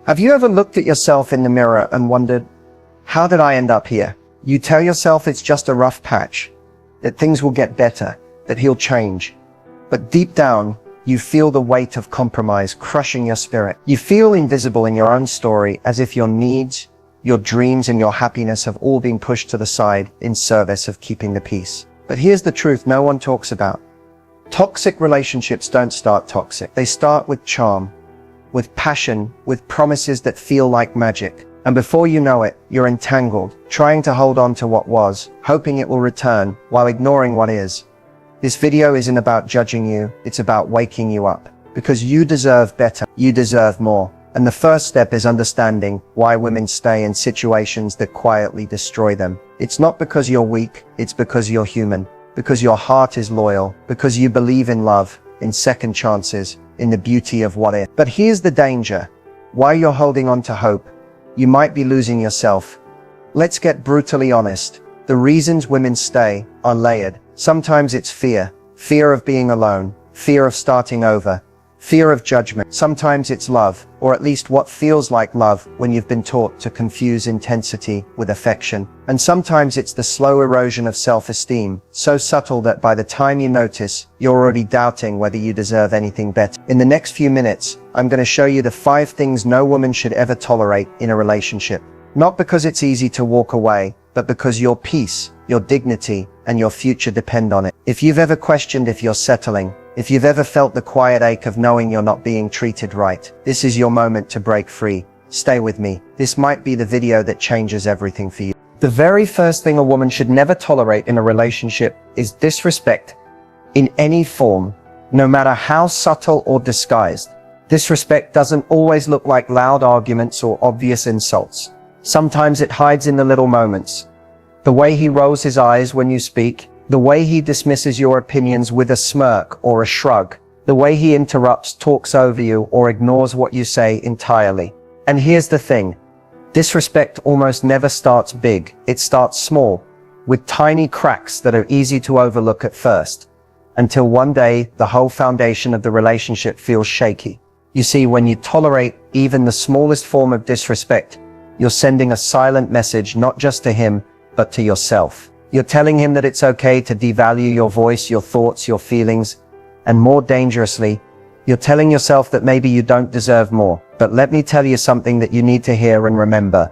Have you ever looked at yourself in the mirror and wondered, how did I end up here? You tell yourself it's just a rough patch, that things will get better, that he'll change. But deep down, you feel the weight of compromise crushing your spirit. You feel invisible in your own story, as if your needs, your dreams, and your happiness have all been pushed to the side in service of keeping the peace. But here's the truth no one talks about. Toxic relationships don't start toxic. They start with charm, with passion, with promises that feel like magic. And before you know it, you're entangled, trying to hold on to what was, hoping it will return, while ignoring what is. This video isn't about judging you, it's about waking you up. Because you deserve better, you deserve more. And the first step is understanding why women stay in situations that quietly destroy them. It's not because you're weak, it's because you're human. Because your heart is loyal, because you believe in love, in second chances, in the beauty of what is. But here's the danger. While you're holding on to hope, you might be losing yourself. Let's get brutally honest. The reasons women stay are layered. Sometimes it's fear of being alone, fear of starting over, fear of judgment. Sometimes it's love, or at least what feels like love when you've been taught to confuse intensity with affection. And sometimes it's the slow erosion of self-esteem, so subtle that by the time you notice, you're already doubting whether you deserve anything better. In the next few minutes, I'm going to show you the 5 things no woman should ever tolerate in a relationship. Not because it's easy to walk away, but because your peace, your dignity, and your future depend on it. If you've ever questioned if you're settling, if you've ever felt the quiet ache of knowing you're not being treated right, this is your moment to break free. Stay with me. This might be the video that changes everything for you. The very first thing a woman should never tolerate in a relationship is disrespect in any form, no matter how subtle or disguised. Disrespect doesn't always look like loud arguments or obvious insults. Sometimes it hides in the little moments. The way he rolls his eyes when you speak, the way he dismisses your opinions with a smirk or a shrug, the way he interrupts, talks over you, or ignores what you say entirely. And here's the thing. Disrespect almost never starts big. It starts small, with tiny cracks that are easy to overlook at first, until one day the whole foundation of the relationship feels shaky. You see, when you tolerate even the smallest form of disrespect, you're sending a silent message not just to him, but to yourself. You're telling him that it's okay to devalue your voice, your thoughts, your feelings, and more dangerously, you're telling yourself that maybe you don't deserve more. But let me tell you something that you need to hear and remember.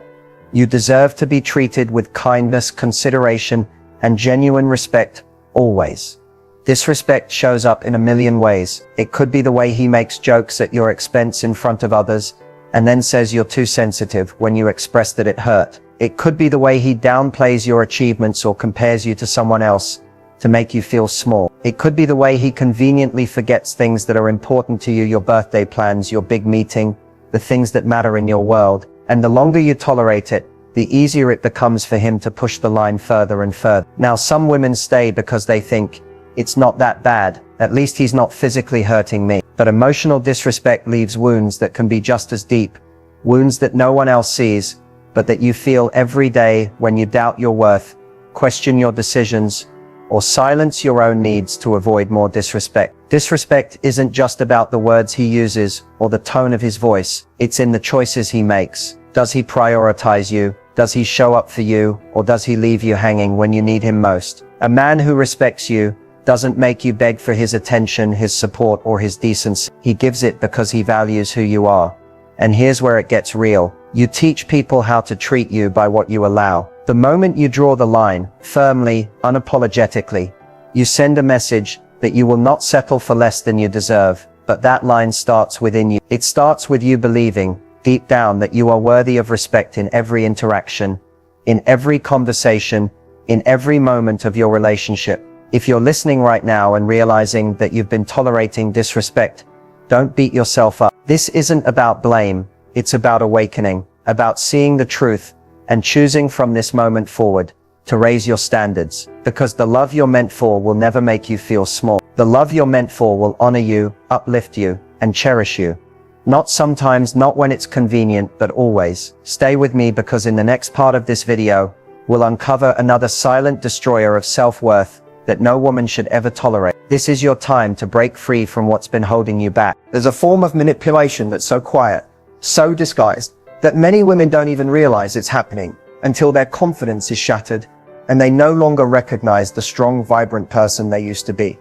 You deserve to be treated with kindness, consideration, and genuine respect, always. Disrespect shows up in a million ways. It could be the way he makes jokes at your expense in front of others, and then says you're too sensitive when you express that it hurt. It could be the way he downplays your achievements or compares you to someone else to make you feel small. It could be the way he conveniently forgets things that are important to you, your birthday plans, your big meeting, the things that matter in your world. And the longer you tolerate it, the easier it becomes for him to push the line further and further. Now, some women stay because they think, it's not that bad, at least he's not physically hurting me. But emotional disrespect leaves wounds that can be just as deep, wounds that no one else sees, but that you feel every day when you doubt your worth, question your decisions, or silence your own needs to avoid more disrespect. Disrespect isn't just about the words he uses or the tone of his voice. It's in the choices he makes. Does he prioritize you? Does he show up for you? Or does he leave you hanging when you need him most? A man who respects you doesn't make you beg for his attention, his support, or his decency. He gives it because he values who you are. And here's where it gets real. You teach people how to treat you by what you allow. The moment you draw the line, firmly, unapologetically, you send a message that you will not settle for less than you deserve. But that line starts within you. It starts with you believing, deep down, that you are worthy of respect in every interaction, in every conversation, in every moment of your relationship. If you're listening right now and realizing that you've been tolerating disrespect, don't beat yourself up. This isn't about blame. It's about awakening, about seeing the truth and choosing from this moment forward to raise your standards. Because the love you're meant for will never make you feel small. The love you're meant for will honor you, uplift you, and cherish you. Not sometimes, not when it's convenient, but always. Stay with me, because in the next part of this video, we'll uncover another silent destroyer of self-worth that no woman should ever tolerate. This is your time to break free from what's been holding you back. There's a form of manipulation that's so quiet, so disguised that many women don't even realize it's happening until their confidence is shattered and they no longer recognize the strong, vibrant person they used to be.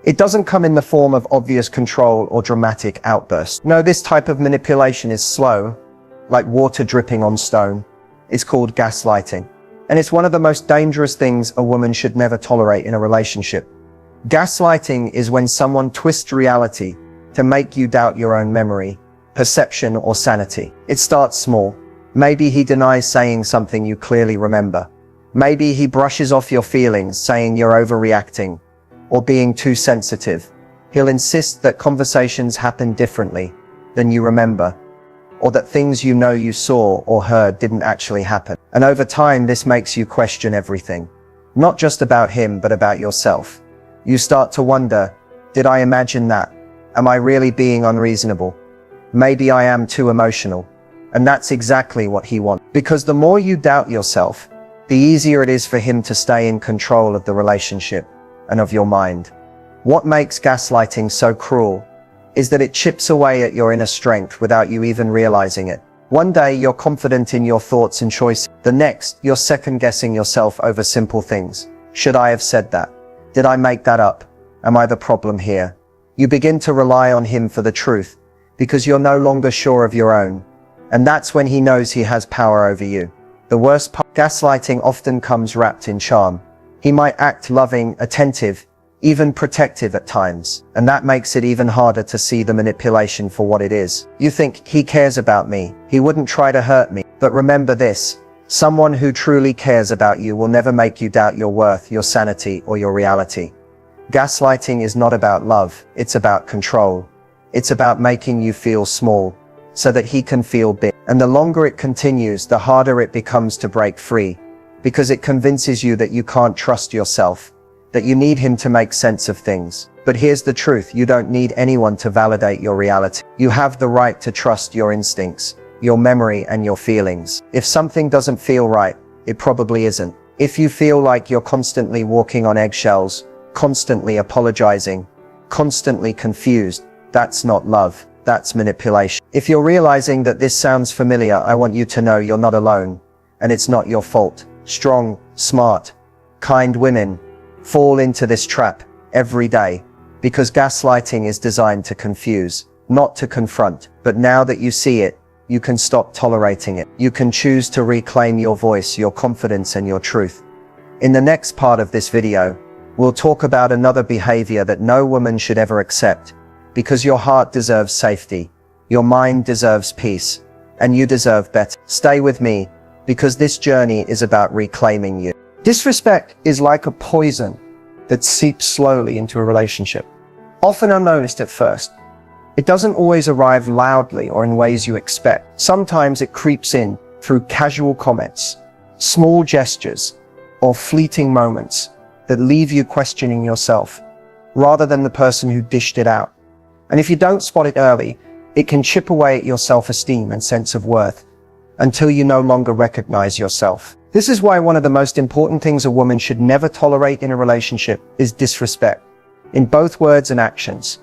It doesn't come in the form of obvious control or dramatic outbursts. No, this type of manipulation is slow, like water dripping on stone. It's called gaslighting. And it's one of the most dangerous things a woman should never tolerate in a relationship. Gaslighting is when someone twists reality to make you doubt your own memory, perception, or sanity. It starts small. Maybe he denies saying something you clearly remember. Maybe he brushes off your feelings, saying you're overreacting or being too sensitive. He'll insist that conversations happen differently than you remember, or that things you know you saw or heard didn't actually happen. And over time, this makes you question everything, not just about him, but about yourself. You start to wonder, did I imagine that? Am I really being unreasonable? Maybe I am too emotional. And that's exactly what he wants. Because the more you doubt yourself, the easier it is for him to stay in control of the relationship and of your mind. What makes gaslighting so cruel is that it chips away at your inner strength without you even realizing it. One day you're confident in your thoughts and choices. The next, you're second-guessing yourself over simple things. Should I have said that? Did I make that up? Am I the problem here? You begin to rely on him for the truth because you're no longer sure of your own. And that's when he knows he has power over you. The worst part, gaslighting often comes wrapped in charm. He might act loving, attentive, even protective at times, and that makes it even harder to see the manipulation for what it is. You think, he cares about me, he wouldn't try to hurt me. But remember this, someone who truly cares about you will never make you doubt your worth, your sanity, or your reality. Gaslighting is not about love, it's about control. It's about making you feel small, so that he can feel big. And the longer it continues, the harder it becomes to break free, because it convinces you that you can't trust yourself, that you need him to make sense of things. But here's the truth, you don't need anyone to validate your reality. You have the right to trust your instincts, your memory, and your feelings. If something doesn't feel right, it probably isn't. If you feel like you're constantly walking on eggshells, constantly apologizing, constantly confused, that's not love, that's manipulation. If you're realizing that this sounds familiar, I want you to know you're not alone, and it's not your fault. Strong, smart, kind women fall into this trap every day because gaslighting is designed to confuse, not to confront. But now that you see it, you can stop tolerating it. You can choose to reclaim your voice, your confidence, and your truth. In the next part of this video, we'll talk about another behavior that no woman should ever accept, because your heart deserves safety, your mind deserves peace, and you deserve better. Stay with me, because this journey is about reclaiming you. Disrespect is like a poison that seeps slowly into a relationship. Often unnoticed at first, it doesn't always arrive loudly or in ways you expect. Sometimes it creeps in through casual comments, small gestures, or fleeting moments that leave you questioning yourself, rather than the person who dished it out. And if you don't spot it early, it can chip away at your self-esteem and sense of worth, until you no longer recognize yourself. This is why one of the most important things a woman should never tolerate in a relationship is disrespect, in both words and actions.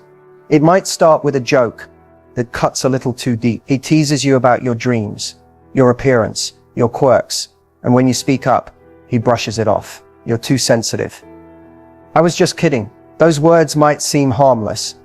It might start with a joke that cuts a little too deep. He teases you about your dreams, your appearance, your quirks, and when you speak up, he brushes it off. You're too sensitive. I was just kidding. Those words might seem harmless,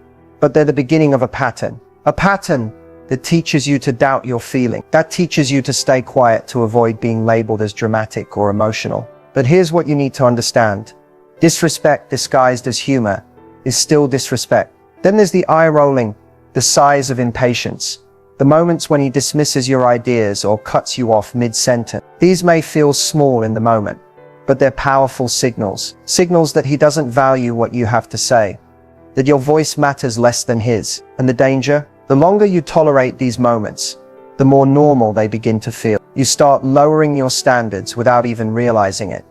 but they're the beginning of a pattern. A pattern that teaches you to doubt your feeling. That teaches you to stay quiet to avoid being labeled as dramatic or emotional. But here's what you need to understand. Disrespect disguised as humor is still disrespect. Then there's the eye rolling, the sighs of impatience, the moments when he dismisses your ideas or cuts you off mid-sentence. These may feel small in the moment, but they're powerful signals. Signals that he doesn't value what you have to say, that your voice matters less than his. And the danger? The longer you tolerate these moments, the more normal they begin to feel. You start lowering your standards without even realizing it.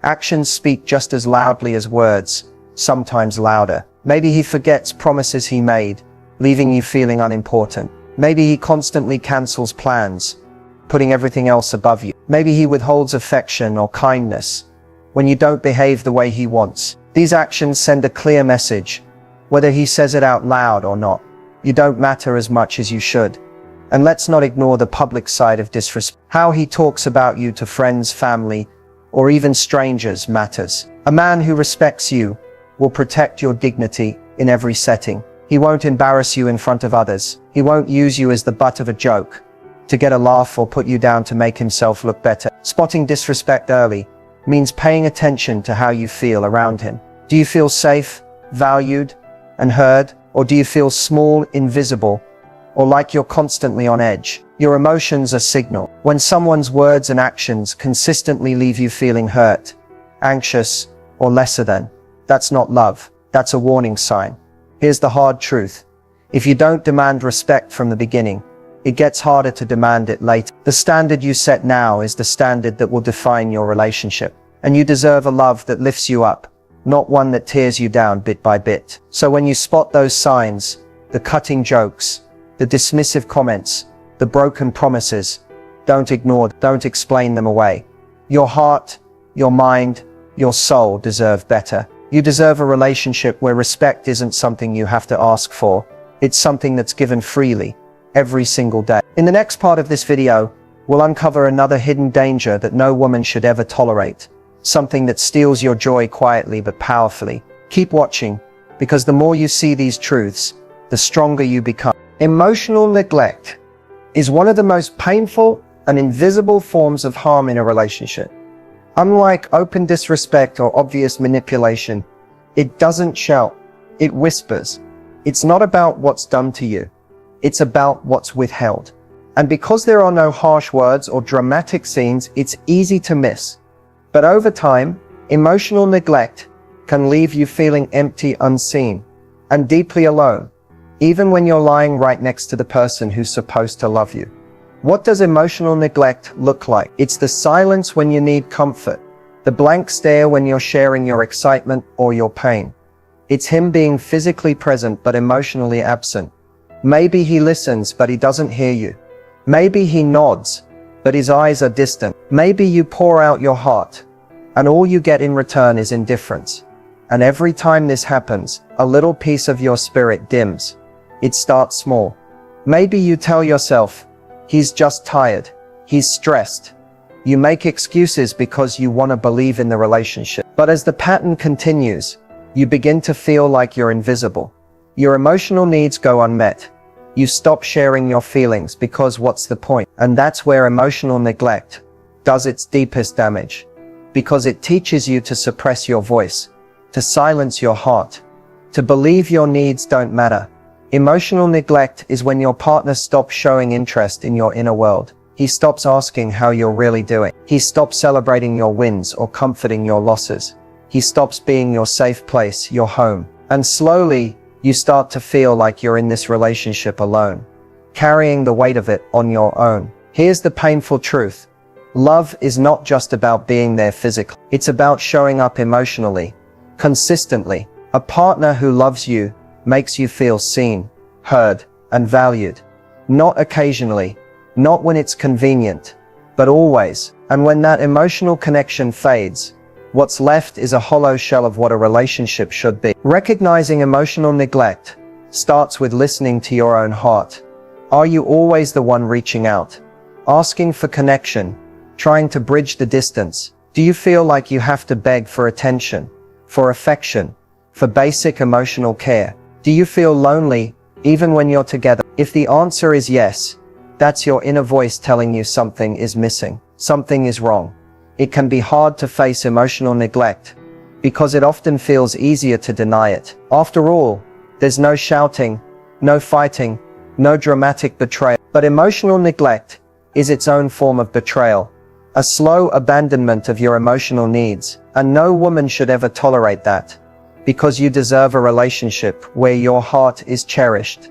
Actions speak just as loudly as words, sometimes louder. Maybe he forgets promises he made, leaving you feeling unimportant. Maybe he constantly cancels plans, putting everything else above you. Maybe he withholds affection or kindness when you don't behave the way he wants. These actions send a clear message, whether he says it out loud or not. You don't matter as much as you should. And let's not ignore the public side of disrespect. How he talks about you to friends, family, or even strangers matters. A man who respects you will protect your dignity in every setting. He won't embarrass you in front of others. He won't use you as the butt of a joke to get a laugh or put you down to make himself look better. Spotting disrespect early means paying attention to how you feel around him. Do you feel safe, valued, and heard? Or do you feel small, invisible, or like you're constantly on edge? Your emotions are signal. When someone's words and actions consistently leave you feeling hurt, anxious, or lesser than, that's not love. That's a warning sign. Here's the hard truth. If you don't demand respect from the beginning, it gets harder to demand it later. The standard you set now is the standard that will define your relationship. And you deserve a love that lifts you up, not one that tears you down bit by bit. So when you spot those signs, the cutting jokes, the dismissive comments, the broken promises, don't ignore, don't explain them away. Your heart, your mind, your soul deserve better. You deserve a relationship where respect isn't something you have to ask for. It's something that's given freely, every single day. In the next part of this video, we'll uncover another hidden danger that no woman should ever tolerate. Something that steals your joy quietly but powerfully. Keep watching, because the more you see these truths, the stronger you become. Emotional neglect is one of the most painful and invisible forms of harm in a relationship. Unlike open disrespect or obvious manipulation, it doesn't shout, it whispers. It's not about what's done to you. It's about what's withheld. And because there are no harsh words or dramatic scenes, it's easy to miss. But over time, emotional neglect can leave you feeling empty, unseen, and deeply alone, even when you're lying right next to the person who's supposed to love you. What does emotional neglect look like? It's the silence when you need comfort, the blank stare when you're sharing your excitement or your pain. It's him being physically present but emotionally absent. Maybe he listens but he doesn't hear you. Maybe he nods but his eyes are distant. Maybe you pour out your heart and all you get in return is indifference. And every time this happens, a little piece of your spirit dims. It starts small. Maybe you tell yourself, he's just tired. He's stressed. You make excuses because you want to believe in the relationship. But as the pattern continues, you begin to feel like you're invisible. Your emotional needs go unmet. You stop sharing your feelings because what's the point? And that's where emotional neglect does its deepest damage. Because it teaches you to suppress your voice, to silence your heart, to believe your needs don't matter. Emotional neglect is when your partner stops showing interest in your inner world. He stops asking how you're really doing. He stops celebrating your wins or comforting your losses. He stops being your safe place, your home. And slowly, you start to feel like you're in this relationship alone, carrying the weight of it on your own. Here's the painful truth. Love is not just about being there physically. It's about showing up emotionally, consistently. A partner who loves you makes you feel seen, heard, and valued. Not occasionally, not when it's convenient, but always. And when that emotional connection fades, what's left is a hollow shell of what a relationship should be. Recognizing emotional neglect starts with listening to your own heart. Are you always the one reaching out, asking for connection, trying to bridge the distance? Do you feel like you have to beg for attention, for affection, for basic emotional care? Do you feel lonely, even when you're together? If the answer is yes, that's your inner voice telling you something is missing, something is wrong. It can be hard to face emotional neglect, because it often feels easier to deny it. After all, there's no shouting, no fighting, no dramatic betrayal. But emotional neglect is its own form of betrayal, a slow abandonment of your emotional needs, and no woman should ever tolerate that. Because you deserve a relationship where your heart is cherished.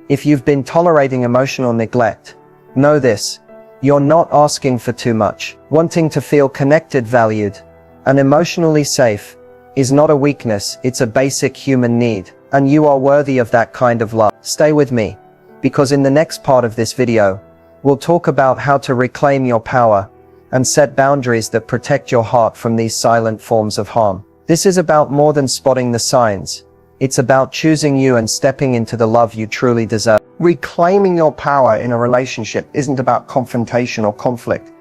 If you've been tolerating emotional neglect, know this, you're not asking for too much. Wanting to feel connected, valued, and emotionally safe is not a weakness, it's a basic human need. And you are worthy of that kind of love. Stay with me, because in the next part of this video, we'll talk about how to reclaim your power and set boundaries that protect your heart from these silent forms of harm. This is about more than spotting the signs. It's about choosing you and stepping into the love you truly deserve. Reclaiming your power in a relationship isn't about confrontation or conflict.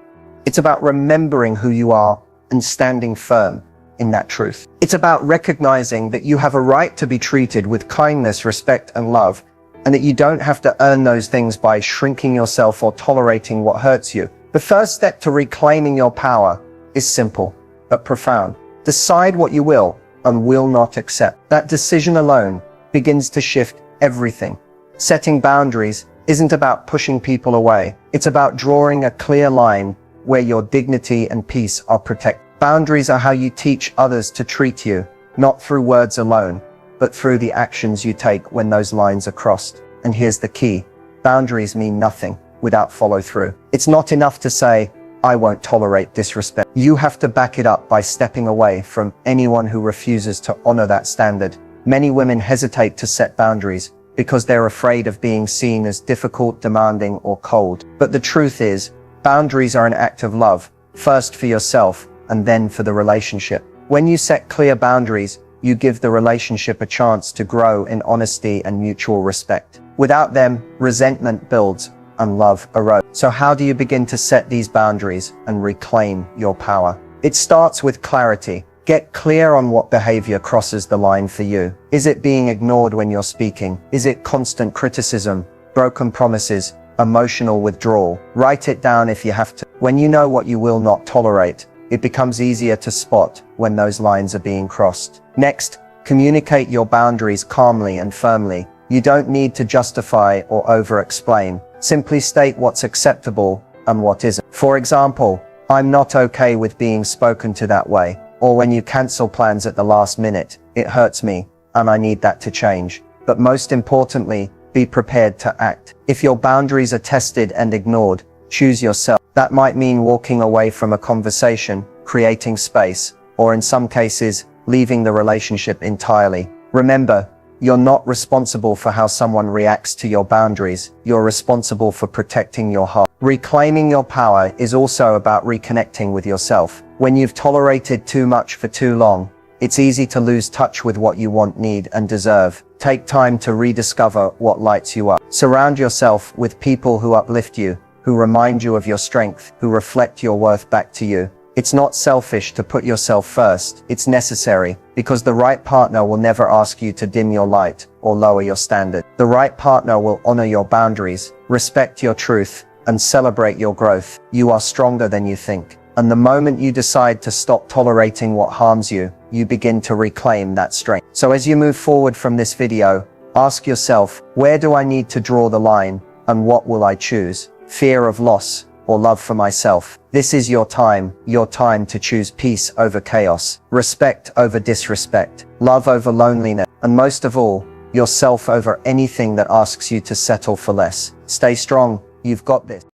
It's about remembering who you are and standing firm in that truth. It's about recognizing that you have a right to be treated with kindness, respect, and love, and that you don't have to earn those things by shrinking yourself or tolerating what hurts you. The first step to reclaiming your power is simple, but profound. Decide what you will and will not accept. That decision alone begins to shift everything. Setting boundaries isn't about pushing people away. It's about drawing a clear line where your dignity and peace are protected. Boundaries are how you teach others to treat you, not through words alone, but through the actions you take when those lines are crossed. And here's the key. Boundaries mean nothing without follow through. It's not enough to say, I won't tolerate disrespect. You have to back it up by stepping away from anyone who refuses to honor that standard. Many women hesitate to set boundaries because they're afraid of being seen as difficult, demanding, or cold. But the truth is, boundaries are an act of love, first for yourself and then for the relationship. When you set clear boundaries, you give the relationship a chance to grow in honesty and mutual respect. Without them, resentment builds and love erodes. So how do you begin to set these boundaries and reclaim your power? It starts with clarity. Get clear on what behavior crosses the line for you. Is it being ignored when you're speaking? Is it constant criticism, broken promises, emotional withdrawal? Write it down if you have to. When you know what you will not tolerate, it becomes easier to spot when those lines are being crossed. Next, communicate your boundaries calmly and firmly. You don't need to justify or over-explain. Simply state what's acceptable and what isn't. For example, I'm not okay with being spoken to that way. Or when you cancel plans at the last minute, it hurts me and I need that to change. But most importantly, be prepared to act. If your boundaries are tested and ignored, choose yourself. That might mean walking away from a conversation, creating space, or in some cases, leaving the relationship entirely. Remember, you're not responsible for how someone reacts to your boundaries. You're responsible for protecting your heart. Reclaiming your power is also about reconnecting with yourself. When you've tolerated too much for too long, it's easy to lose touch with what you want, need, and deserve. Take time to rediscover what lights you up. Surround yourself with people who uplift you, who remind you of your strength, who reflect your worth back to you. It's not selfish to put yourself first. It's necessary, because the right partner will never ask you to dim your light or lower your standard. The right partner will honor your boundaries, respect your truth, and celebrate your growth. You are stronger than you think. And the moment you decide to stop tolerating what harms you, you begin to reclaim that strength. So as you move forward from this video, ask yourself, where do I need to draw the line, and what will I choose? Fear of loss or love for myself? This is your time to choose peace over chaos, respect over disrespect, love over loneliness, and most of all, yourself over anything that asks you to settle for less. Stay strong, you've got this.